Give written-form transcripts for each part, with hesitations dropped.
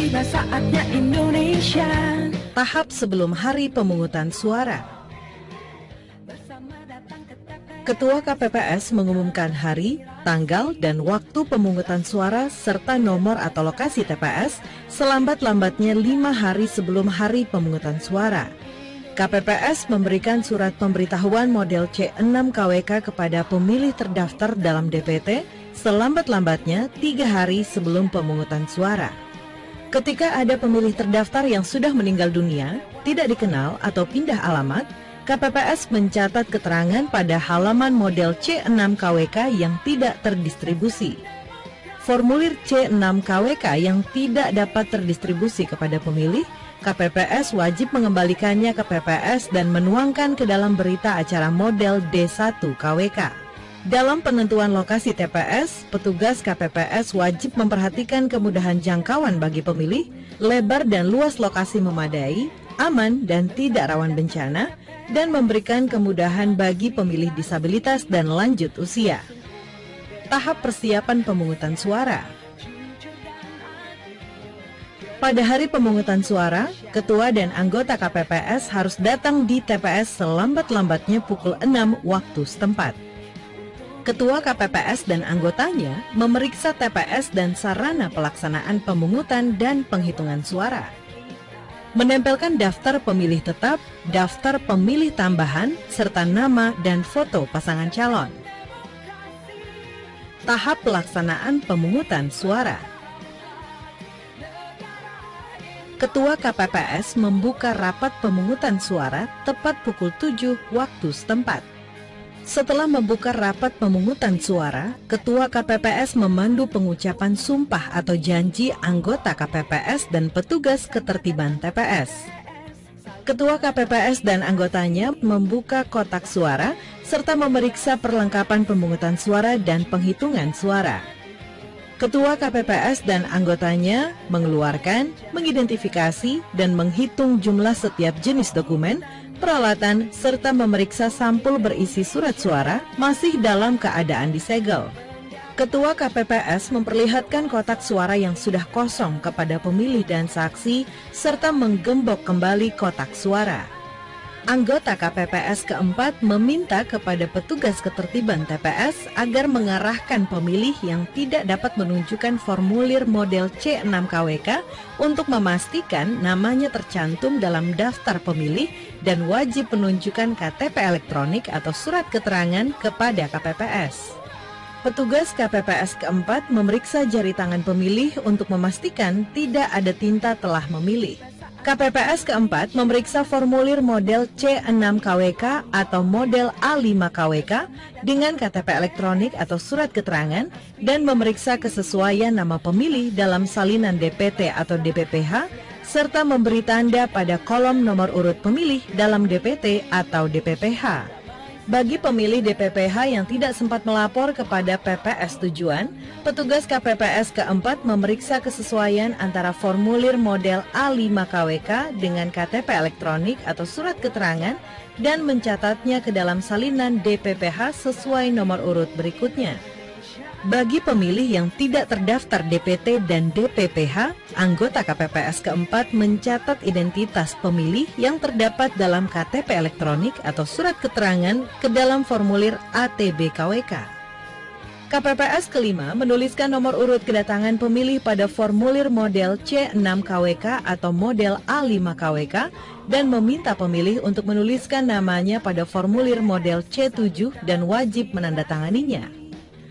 Tiba saatnya Indonesia. Tahap sebelum hari pemungutan suara. Ketua KPPS mengumumkan hari, tanggal, dan waktu pemungutan suara serta nomor atau lokasi TPS selambat-lambatnya 5 hari sebelum hari pemungutan suara. KPPS memberikan surat pemberitahuan model C6 KWK kepada pemilih terdaftar dalam DPT selambat-lambatnya 3 hari sebelum pemungutan suara. Ketika ada pemilih terdaftar yang sudah meninggal dunia, tidak dikenal atau pindah alamat, KPPS mencatat keterangan pada halaman model C6 KWK yang tidak terdistribusi. Formulir C6 KWK yang tidak dapat terdistribusi kepada pemilih, KPPS wajib mengembalikannya ke PPS dan menuangkan ke dalam berita acara model D1 KWK. Dalam penentuan lokasi TPS, petugas KPPS wajib memperhatikan kemudahan jangkauan bagi pemilih, lebar dan luas lokasi memadai, aman dan tidak rawan bencana, dan memberikan kemudahan bagi pemilih disabilitas dan lanjut usia. Tahap persiapan pemungutan suara. Pada hari pemungutan suara, ketua dan anggota KPPS harus datang di TPS selambat-lambatnya pukul 6 waktu setempat. Ketua KPPS dan anggotanya memeriksa TPS dan sarana pelaksanaan pemungutan dan penghitungan suara. Menempelkan daftar pemilih tetap, daftar pemilih tambahan, serta nama dan foto pasangan calon. Tahap pelaksanaan pemungutan suara. Ketua KPPS membuka rapat pemungutan suara tepat pukul 7 waktu setempat. Setelah membuka rapat pemungutan suara, Ketua KPPS memandu pengucapan sumpah atau janji anggota KPPS dan petugas ketertiban TPS. Ketua KPPS dan anggotanya membuka kotak suara serta memeriksa perlengkapan pemungutan suara dan penghitungan suara. Ketua KPPS dan anggotanya mengeluarkan, mengidentifikasi, dan menghitung jumlah setiap jenis dokumen, peralatan, serta memeriksa sampul berisi surat suara masih dalam keadaan disegel. Ketua KPPS memperlihatkan kotak suara yang sudah kosong kepada pemilih dan saksi, serta menggembok kembali kotak suara. Anggota KPPS keempat meminta kepada petugas ketertiban TPS agar mengarahkan pemilih yang tidak dapat menunjukkan formulir model C6 KWK untuk memastikan namanya tercantum dalam daftar pemilih dan wajib menunjukkan KTP elektronik atau surat keterangan kepada KPPS. Petugas KPPS keempat memeriksa jari tangan pemilih untuk memastikan tidak ada tinta telah memilih. KPPS keempat memeriksa formulir model C6 KWK atau model A5 KWK dengan KTP elektronik atau surat keterangan dan memeriksa kesesuaian nama pemilih dalam salinan DPT atau DPPH serta memberi tanda pada kolom nomor urut pemilih dalam DPT atau DPPH. Bagi pemilih DPPH yang tidak sempat melapor kepada PPS tujuan, petugas KPPS keempat memeriksa kesesuaian antara formulir model A5 KWK dengan KTP elektronik atau surat keterangan dan mencatatnya ke dalam salinan DPPH sesuai nomor urut berikutnya. Bagi pemilih yang tidak terdaftar DPT dan DPPH, anggota KPPS keempat mencatat identitas pemilih yang terdapat dalam KTP elektronik atau surat keterangan ke dalam formulir ATB KWK. KPPS kelima menuliskan nomor urut kedatangan pemilih pada formulir model C6 KWK atau model A5 KWK dan meminta pemilih untuk menuliskan namanya pada formulir model C7 dan wajib menandatanganinya.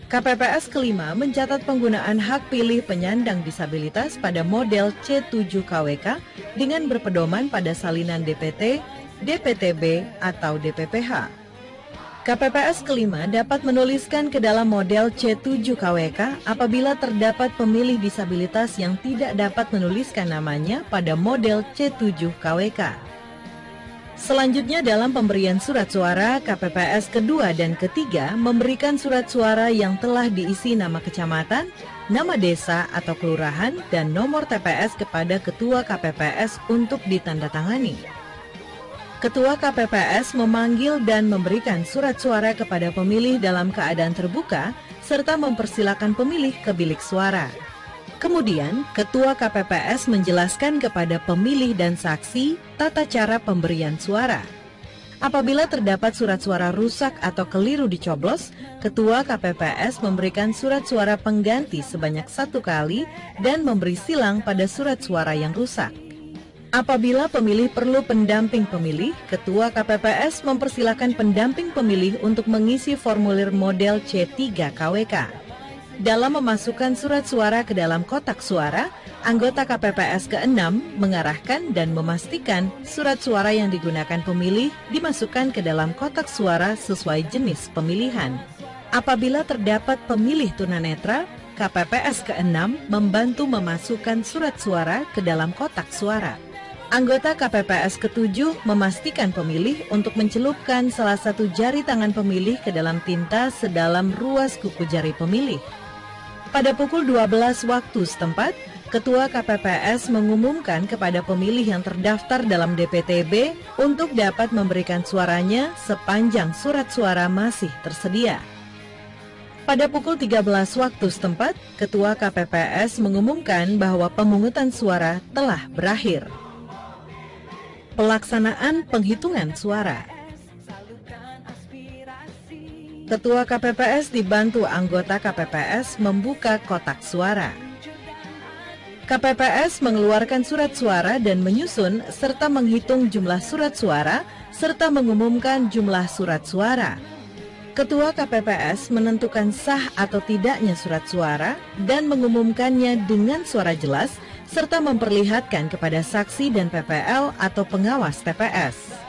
KPPS kelima mencatat penggunaan hak pilih penyandang disabilitas pada model C7 KWK dengan berpedoman pada salinan DPT, DPTB, atau DPPH. KPPS kelima dapat menuliskan ke dalam model C7 KWK apabila terdapat pemilih disabilitas yang tidak dapat menuliskan namanya pada model C7 KWK. Selanjutnya dalam pemberian surat suara, KPPS kedua dan ketiga memberikan surat suara yang telah diisi nama kecamatan, nama desa atau kelurahan, dan nomor TPS kepada Ketua KPPS untuk ditandatangani. Ketua KPPS memanggil dan memberikan surat suara kepada pemilih dalam keadaan terbuka, serta mempersilakan pemilih ke bilik suara. Kemudian, Ketua KPPS menjelaskan kepada pemilih dan saksi tata cara pemberian suara. Apabila terdapat surat suara rusak atau keliru dicoblos, Ketua KPPS memberikan surat suara pengganti sebanyak 1 kali dan memberi silang pada surat suara yang rusak. Apabila pemilih perlu pendamping pemilih, Ketua KPPS mempersilahkan pendamping pemilih untuk mengisi formulir model C3 KWK. Dalam memasukkan surat suara ke dalam kotak suara, anggota KPPS ke-6 mengarahkan dan memastikan surat suara yang digunakan pemilih dimasukkan ke dalam kotak suara sesuai jenis pemilihan. Apabila terdapat pemilih tunanetra, KPPS ke-6 membantu memasukkan surat suara ke dalam kotak suara. Anggota KPPS ke-7 memastikan pemilih untuk mencelupkan salah satu jari tangan pemilih ke dalam tinta sedalam ruas kuku jari pemilih. Pada pukul 12 waktu setempat, Ketua KPPS mengumumkan kepada pemilih yang terdaftar dalam DPTB untuk dapat memberikan suaranya sepanjang surat suara masih tersedia. Pada pukul 13 waktu setempat, Ketua KPPS mengumumkan bahwa pemungutan suara telah berakhir. Pelaksanaan penghitungan suara. Ketua KPPS dibantu anggota KPPS membuka kotak suara. KPPS mengeluarkan surat suara dan menyusun serta menghitung jumlah surat suara serta mengumumkan jumlah surat suara. Ketua KPPS menentukan sah atau tidaknya surat suara dan mengumumkannya dengan suara jelas serta memperlihatkan kepada saksi dan PPL atau pengawas TPS.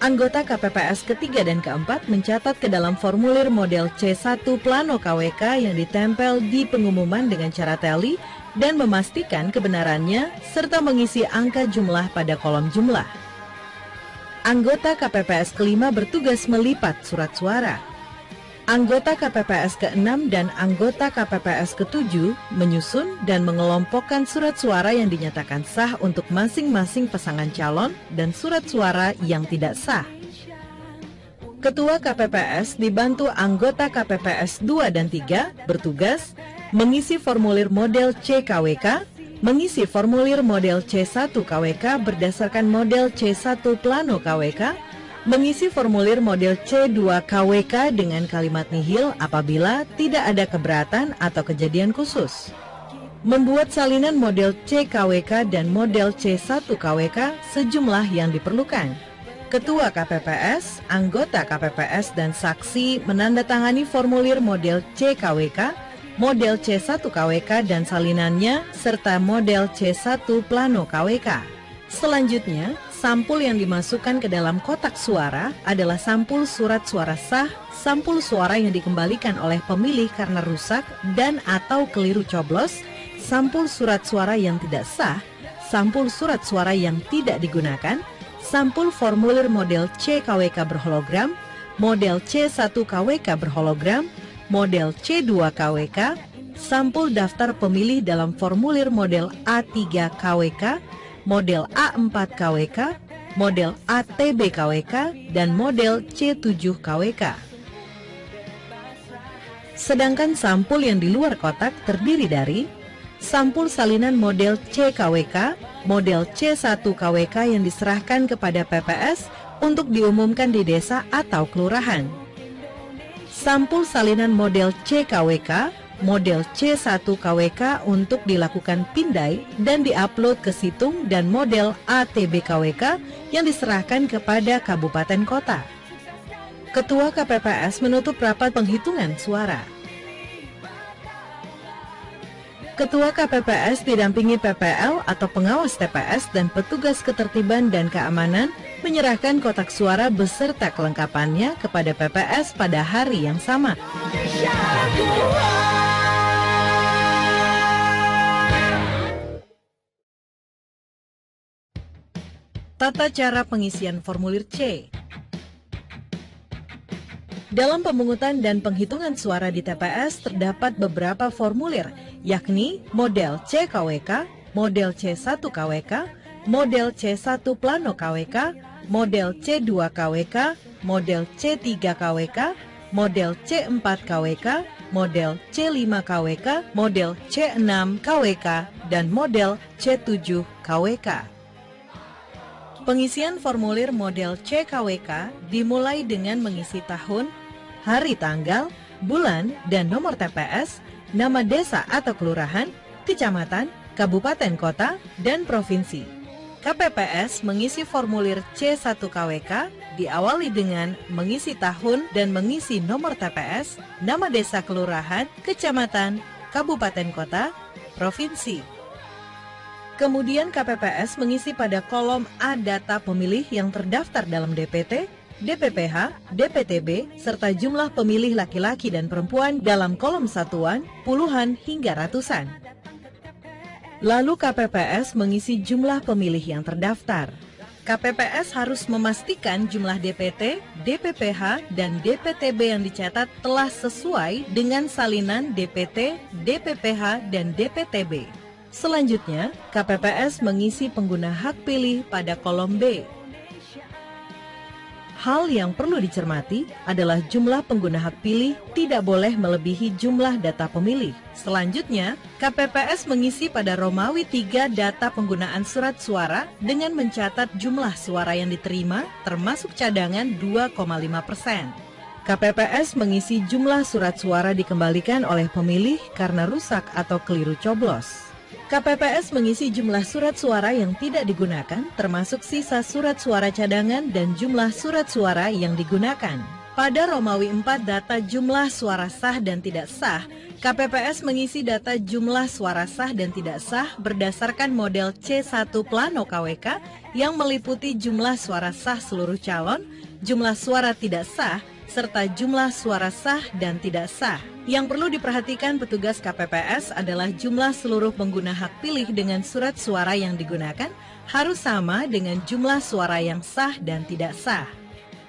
Anggota KPPS ketiga dan keempat mencatat ke dalam formulir model C1 plano KWK yang ditempel di pengumuman dengan cara teli dan memastikan kebenarannya serta mengisi angka jumlah pada kolom jumlah. Anggota KPPS kelima bertugas melipat surat suara. Anggota KPPS ke-6 dan anggota KPPS ke-7 menyusun dan mengelompokkan surat suara yang dinyatakan sah untuk masing-masing pasangan calon dan surat suara yang tidak sah. Ketua KPPS dibantu anggota KPPS 2 dan 3 bertugas mengisi formulir model CKWK, mengisi formulir model C1 KWK berdasarkan model C1 plano KWK, mengisi formulir model C2 KWK dengan kalimat nihil apabila tidak ada keberatan atau kejadian khusus. Membuat salinan model CKWK dan model C1 KWK sejumlah yang diperlukan. Ketua KPPS, anggota KPPS dan saksi menandatangani formulir model CKWK, model C1 KWK dan salinannya serta model C1 plano KWK. Selanjutnya, sampul yang dimasukkan ke dalam kotak suara adalah sampul surat suara sah, sampul suara yang dikembalikan oleh pemilih karena rusak dan atau keliru coblos, sampul surat suara yang tidak sah, sampul surat suara yang tidak digunakan, sampul formulir model CKWK berhologram, model C1 KWK berhologram, model C2 KWK, sampul daftar pemilih dalam formulir model A3 KWK, model A4 KWK, model ATB KWK, dan model C7 KWK. Sedangkan sampul yang di luar kotak terdiri dari sampul salinan model CKWK, model C1 KWK yang diserahkan kepada PPS untuk diumumkan di desa atau kelurahan. Sampul salinan model CKWK, model C1 KWK untuk dilakukan pindai dan diupload ke situng dan model ATB KWK yang diserahkan kepada kabupaten kota. Ketua KPPS menutup rapat penghitungan suara. Ketua KPPS didampingi PPL atau pengawas TPS dan petugas ketertiban dan keamanan menyerahkan kotak suara beserta kelengkapannya kepada PPS pada hari yang sama. Tata cara pengisian formulir C. Dalam pemungutan dan penghitungan suara di TPS terdapat beberapa formulir, yakni model CKWK, model C1 KWK, model C1 plano KWK, model C2 KWK, model C3 KWK, model C4 KWK, model C5 KWK, model C6 KWK, dan model C7 KWK. Pengisian formulir model CKWK dimulai dengan mengisi tahun, hari tanggal, bulan, dan nomor TPS, nama desa atau kelurahan, kecamatan, kabupaten kota, dan provinsi. KPPS mengisi formulir C1 KWK diawali dengan mengisi tahun dan mengisi nomor TPS, nama desa kelurahan, kecamatan, kabupaten kota, provinsi. Kemudian KPPS mengisi pada kolom A data pemilih yang terdaftar dalam DPT, DPPH, DPTB, serta jumlah pemilih laki-laki dan perempuan dalam kolom satuan, puluhan hingga ratusan. Lalu KPPS mengisi jumlah pemilih yang terdaftar. KPPS harus memastikan jumlah DPT, DPPH, dan DPTB yang dicatat telah sesuai dengan salinan DPT, DPPH, dan DPTB. Selanjutnya, KPPS mengisi pengguna hak pilih pada kolom B. Hal yang perlu dicermati adalah jumlah pengguna hak pilih tidak boleh melebihi jumlah data pemilih. Selanjutnya, KPPS mengisi pada Romawi 3 data penggunaan surat suara dengan mencatat jumlah suara yang diterima termasuk cadangan 2,5%. KPPS mengisi jumlah surat suara dikembalikan oleh pemilih karena rusak atau keliru coblos. KPPS mengisi jumlah surat suara yang tidak digunakan, termasuk sisa surat suara cadangan dan jumlah surat suara yang digunakan. Pada Romawi 4 data jumlah suara sah dan tidak sah, KPPS mengisi data jumlah suara sah dan tidak sah berdasarkan model C1 Plano KWK yang meliputi jumlah suara sah seluruh calon, jumlah suara tidak sah, serta jumlah suara sah dan tidak sah. Yang perlu diperhatikan petugas KPPS adalah jumlah seluruh pengguna hak pilih dengan surat suara yang digunakan harus sama dengan jumlah suara yang sah dan tidak sah.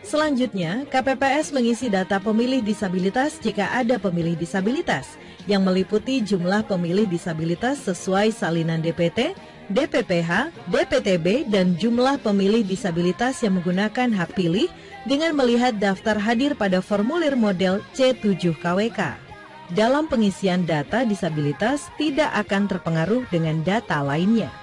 Selanjutnya, KPPS mengisi data pemilih disabilitas jika ada pemilih disabilitas, yang meliputi jumlah pemilih disabilitas sesuai salinan DPT, DPPH, DPTB, dan jumlah pemilih disabilitas yang menggunakan hak pilih dengan melihat daftar hadir pada formulir model C7 KWK. Dalam pengisian data disabilitas tidak akan terpengaruh dengan data lainnya.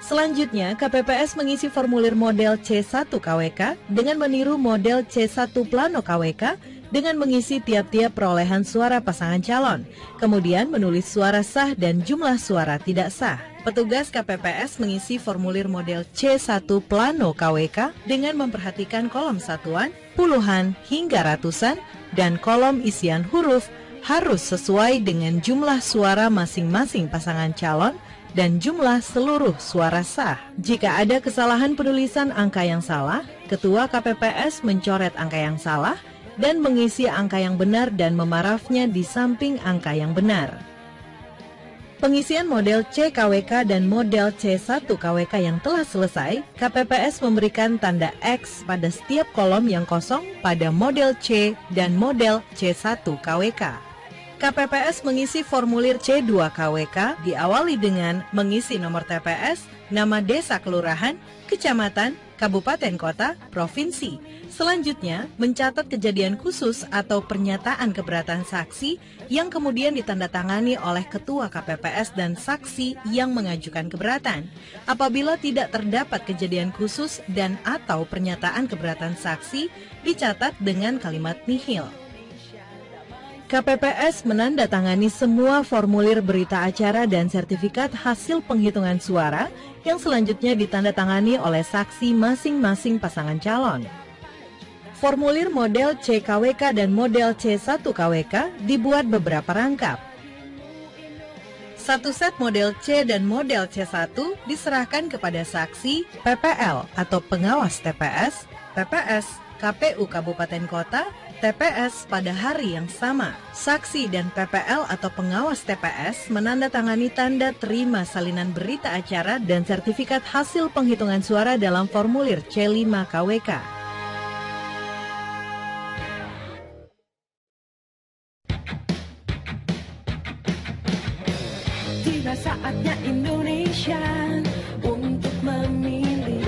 Selanjutnya, KPPS mengisi formulir model C1 KWK dengan meniru model C1 Plano KWK dengan mengisi tiap-tiap perolehan suara pasangan calon, kemudian menulis suara sah dan jumlah suara tidak sah. Petugas KPPS mengisi formulir model C1 Plano KWK dengan memperhatikan kolom satuan, puluhan hingga ratusan, dan kolom isian huruf harus sesuai dengan jumlah suara masing-masing pasangan calon dan jumlah seluruh suara sah. Jika ada kesalahan penulisan angka yang salah, Ketua KPPS mencoret angka yang salah dan mengisi angka yang benar dan memarafnya di samping angka yang benar. Pengisian model CKWK dan model C1 KWK yang telah selesai, KPPS memberikan tanda X pada setiap kolom yang kosong pada model C dan model C1 KWK. KPPS mengisi formulir C2 KWK diawali dengan mengisi nomor TPS, nama desa kelurahan, kecamatan, kabupaten kota, provinsi. Selanjutnya, mencatat kejadian khusus atau pernyataan keberatan saksi yang kemudian ditandatangani oleh Ketua KPPS dan saksi yang mengajukan keberatan. Apabila tidak terdapat kejadian khusus dan atau pernyataan keberatan saksi, dicatat dengan kalimat nihil. KPPS menandatangani semua formulir berita acara dan sertifikat hasil penghitungan suara yang selanjutnya ditandatangani oleh saksi masing-masing pasangan calon. Formulir model CKWK dan model C1 KWK dibuat beberapa rangkap. Satu set model C dan model C1 diserahkan kepada saksi, PPL atau pengawas TPS, PPS, KPU Kabupaten Kota, TPS pada hari yang sama. Saksi dan PPL atau pengawas TPS menandatangani tanda terima salinan berita acara dan sertifikat hasil penghitungan suara dalam formulir C5 KWK. Tiba saatnya Indonesia untuk memilih.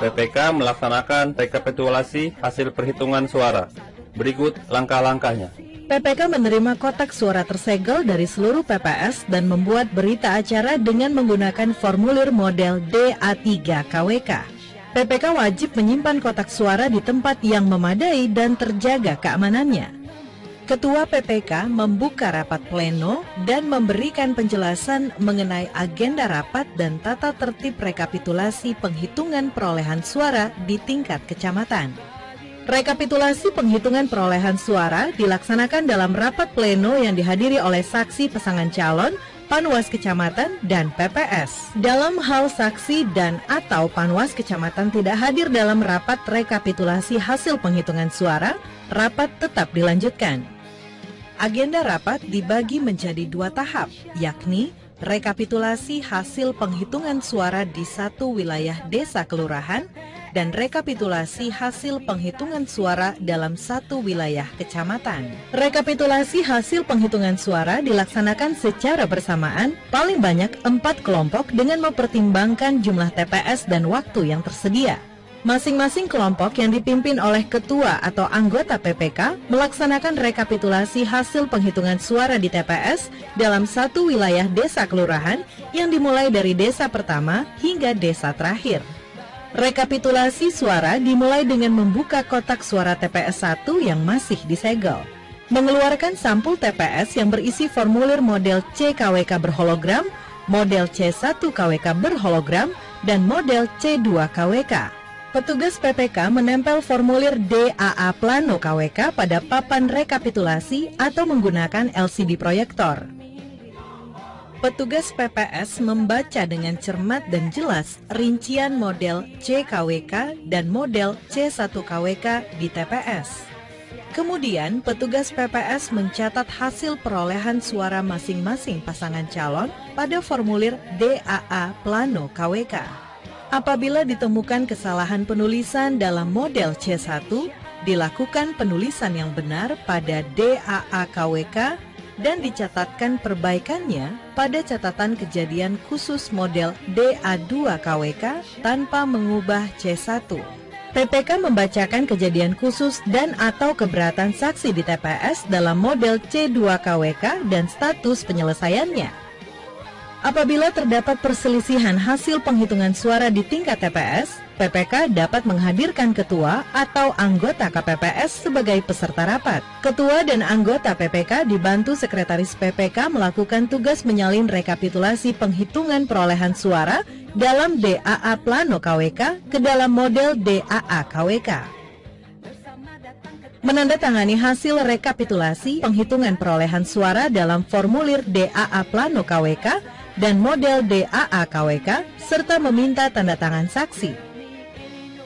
PPK melaksanakan rekapitulasi hasil perhitungan suara. Berikut langkah-langkahnya. PPK menerima kotak suara tersegel dari seluruh PPS dan membuat berita acara dengan menggunakan formulir model DA3 KWK. PPK wajib menyimpan kotak suara di tempat yang memadai dan terjaga keamanannya. Ketua PPK membuka rapat pleno dan memberikan penjelasan mengenai agenda rapat dan tata tertib rekapitulasi penghitungan perolehan suara di tingkat kecamatan. Rekapitulasi penghitungan perolehan suara dilaksanakan dalam rapat pleno yang dihadiri oleh saksi pasangan calon, Panwas Kecamatan, dan PPS. Dalam hal saksi dan atau Panwas Kecamatan tidak hadir dalam rapat rekapitulasi hasil penghitungan suara, rapat tetap dilanjutkan. Agenda rapat dibagi menjadi 2 tahap, yakni rekapitulasi hasil penghitungan suara di satu wilayah desa kelurahan dan rekapitulasi hasil penghitungan suara dalam satu wilayah kecamatan. Rekapitulasi hasil penghitungan suara dilaksanakan secara bersamaan, paling banyak 4 kelompok dengan mempertimbangkan jumlah TPS dan waktu yang tersedia. Masing-masing kelompok yang dipimpin oleh ketua atau anggota PPK melaksanakan rekapitulasi hasil penghitungan suara di TPS dalam satu wilayah desa kelurahan yang dimulai dari desa pertama hingga desa terakhir. Rekapitulasi suara dimulai dengan membuka kotak suara TPS 1 yang masih disegel, mengeluarkan sampul TPS yang berisi formulir model C-KWK berhologram, model C1 KWK berhologram, dan model C2 KWK. Petugas PPK menempel formulir DAA Plano KWK pada papan rekapitulasi atau menggunakan LCD proyektor. Petugas PPS membaca dengan cermat dan jelas rincian model C-KWK dan model C1 KWK di TPS. Kemudian, petugas PPS mencatat hasil perolehan suara masing-masing pasangan calon pada formulir DAA Plano KWK. Apabila ditemukan kesalahan penulisan dalam model C1, dilakukan penulisan yang benar pada DAA KWK dan dicatatkan perbaikannya pada catatan kejadian khusus model DA2 KWK tanpa mengubah C1. PPK membacakan kejadian khusus dan atau keberatan saksi di TPS dalam model C2 KWK dan status penyelesaiannya. Apabila terdapat perselisihan hasil penghitungan suara di tingkat TPS, PPK dapat menghadirkan ketua atau anggota KPPS sebagai peserta rapat. Ketua dan anggota PPK dibantu sekretaris PPK melakukan tugas menyalin rekapitulasi penghitungan perolehan suara dalam DAA Plano KWK ke dalam model DAA KWK. Menandatangani hasil rekapitulasi penghitungan perolehan suara dalam formulir DAA Plano KWK dan model DAA KWK, serta meminta tanda tangan saksi.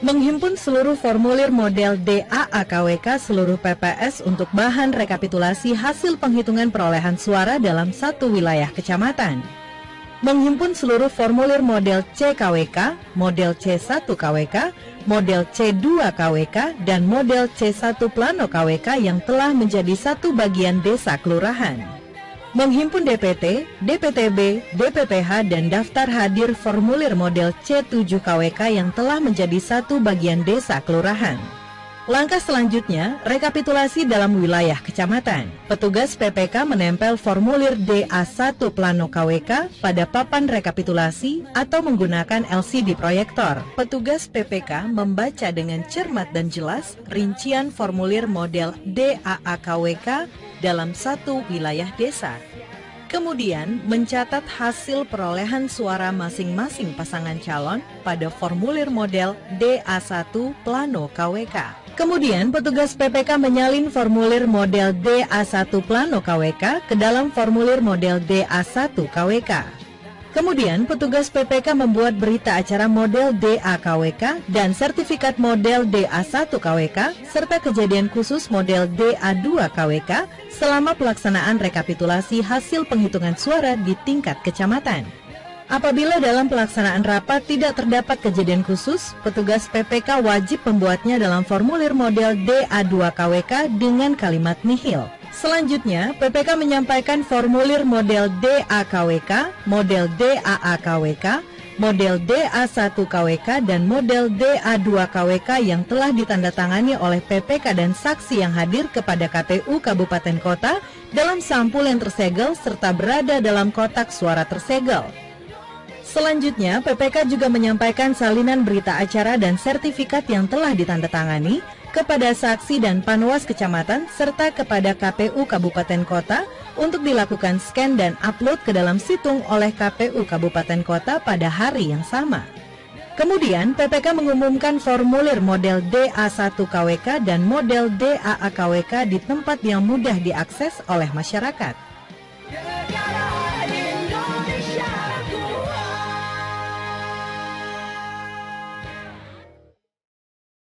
Menghimpun seluruh formulir model DAA KWK seluruh PPS untuk bahan rekapitulasi hasil penghitungan perolehan suara dalam satu wilayah kecamatan. Menghimpun seluruh formulir model C-KWK, model C1 KWK, model C2 KWK, dan model C1 Plano KWK yang telah menjadi satu bagian desa kelurahan. Menghimpun DPT, DPTB, DPPH, dan daftar hadir formulir model C7 KWK yang telah menjadi satu bagian desa kelurahan. Langkah selanjutnya, rekapitulasi dalam wilayah kecamatan. Petugas PPK menempel formulir DA1 Plano KWK pada papan rekapitulasi atau menggunakan LCD proyektor. Petugas PPK membaca dengan cermat dan jelas rincian formulir model DAA KWK dalam satu wilayah desa. Kemudian mencatat hasil perolehan suara masing-masing pasangan calon pada formulir model DA1 Plano KWK. Kemudian petugas PPK menyalin formulir model DA1 Plano KWK ke dalam formulir model DA1 KWK. Kemudian petugas PPK membuat berita acara model DA KWK dan sertifikat model DA1 KWK serta kejadian khusus model DA2 KWK selama pelaksanaan rekapitulasi hasil penghitungan suara di tingkat kecamatan. Apabila dalam pelaksanaan rapat tidak terdapat kejadian khusus, petugas PPK wajib membuatnya dalam formulir model DA2 KWK dengan kalimat nihil. Selanjutnya, PPK menyampaikan formulir model DA KWK, model DAA KWK, model DA1 KWK dan model DA2 KWK yang telah ditandatangani oleh PPK dan saksi yang hadir kepada KPU Kabupaten Kota dalam sampul yang tersegel serta berada dalam kotak suara tersegel. Selanjutnya, PPK juga menyampaikan salinan berita acara dan sertifikat yang telah ditandatangani kepada saksi dan panwas kecamatan serta kepada KPU Kabupaten Kota untuk dilakukan scan dan upload ke dalam situng oleh KPU Kabupaten Kota pada hari yang sama. Kemudian, PPK mengumumkan formulir model DA1 KWK dan model DAA KWK di tempat yang mudah diakses oleh masyarakat.